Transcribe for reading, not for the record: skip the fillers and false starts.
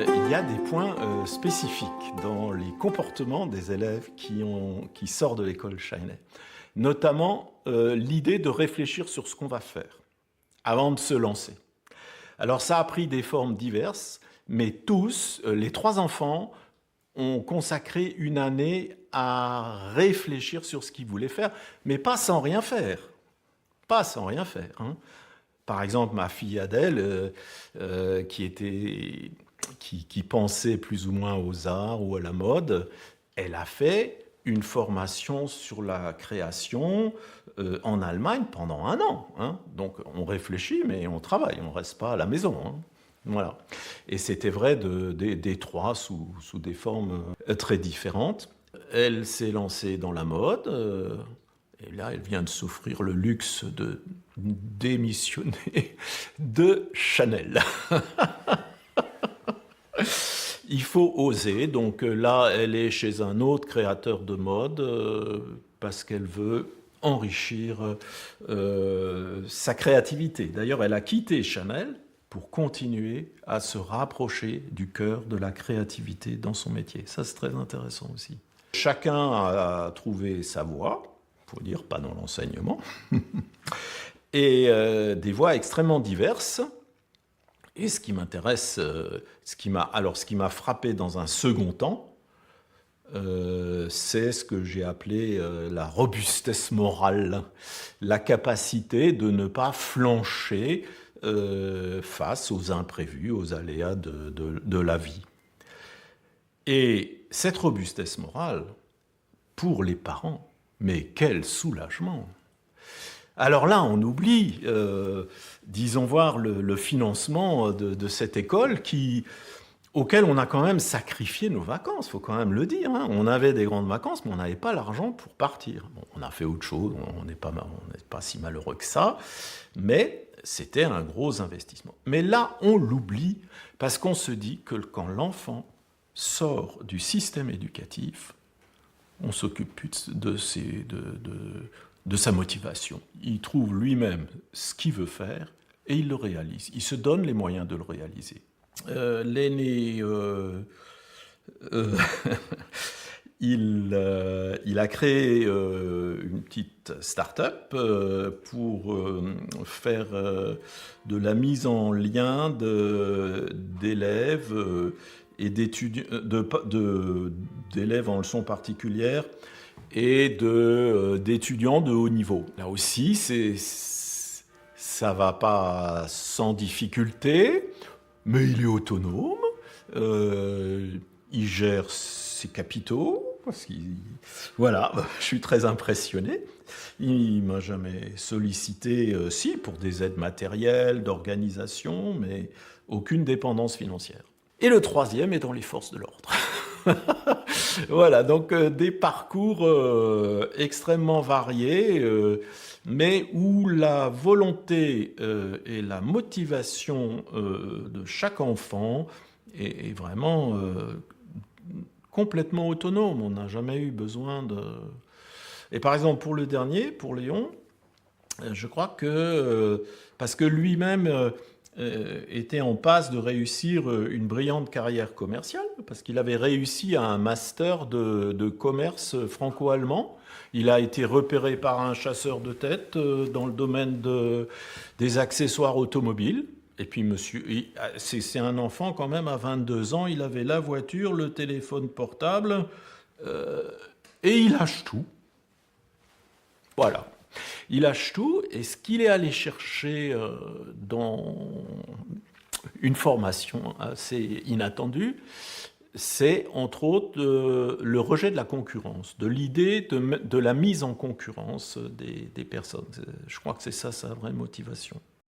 Il y a des points spécifiques dans les comportements des élèves qui sortent de l'école Scheinet. Notamment l'idée de réfléchir sur ce qu'on va faire avant de se lancer. Alors ça a pris des formes diverses, mais tous, les trois enfants, ont consacré une année à réfléchir sur ce qu'ils voulaient faire, mais pas sans rien faire. Pas sans rien faire. Hein. Par exemple, ma fille Adèle, qui pensait plus ou moins aux arts ou à la mode, elle a fait une formation sur la création en Allemagne pendant 1 an. Hein. Donc on réfléchit, mais on travaille, on ne reste pas à la maison. Hein. Voilà. Et c'était vrai des trois sous des formes très différentes. Elle s'est lancée dans la mode, et là elle vient de s'offrir le luxe de démissionner de Chanel. Il faut oser, donc là elle est chez un autre créateur de mode parce qu'elle veut enrichir sa créativité. D'ailleurs elle a quitté Chanel pour continuer à se rapprocher du cœur de la créativité dans son métier. Ça, c'est très intéressant aussi. Chacun a trouvé sa voie, il faut dire, pas dans l'enseignement, et des voies extrêmement diverses. Et ce qui m'intéresse, ce qui m'a frappé dans un second temps, c'est ce que j'ai appelé la robustesse morale, la capacité de ne pas flancher face aux imprévus, aux aléas de la vie. Et cette robustesse morale, pour les parents, mais quel soulagement! Alors là, on oublie, disons voir, le financement de cette école auquel on a quand même sacrifié nos vacances, il faut quand même le dire. Hein. On avait des grandes vacances, mais on n'avait pas l'argent pour partir. Bon, on a fait autre chose, on n'est pas si malheureux que ça, mais c'était un gros investissement. Mais là, on l'oublie parce qu'on se dit que quand l'enfant sort du système éducatif, on s'occupe plus de sa motivation. Il trouve lui-même ce qu'il veut faire et il le réalise. Il se donne les moyens de le réaliser. L'aîné, il a créé une petite start-up pour faire de la mise en lien d'élèves et d'élèves en leçon particulière et d'étudiants de haut niveau. Là aussi, ça va pas sans difficulté, mais il est autonome, il gère ses capitaux, voilà, je suis très impressionné. Il m'a jamais sollicité, si, pour des aides matérielles, d'organisation, mais aucune dépendance financière. Et le troisième est dans les forces de l'ordre. Voilà, donc des parcours extrêmement variés, mais où la volonté et la motivation de chaque enfant est vraiment complètement autonome. On n'a jamais eu besoin de... Et par exemple, pour le dernier, pour Léon, je crois que, parce que lui-même était en passe de réussir une brillante carrière commerciale, parce qu'il avait réussi à un master de commerce franco-allemand. Il a été repéré par un chasseur de tête dans le domaine des accessoires automobiles. Et puis, c'est un enfant quand même, à 22 ans, il avait la voiture, le téléphone portable, et il lâche tout. Voilà. Il lâche tout, et ce qu'il est allé chercher dans une formation assez inattendue, c'est entre autres le rejet de la concurrence, de l'idée de la mise en concurrence des personnes. Je crois que c'est ça sa vraie motivation.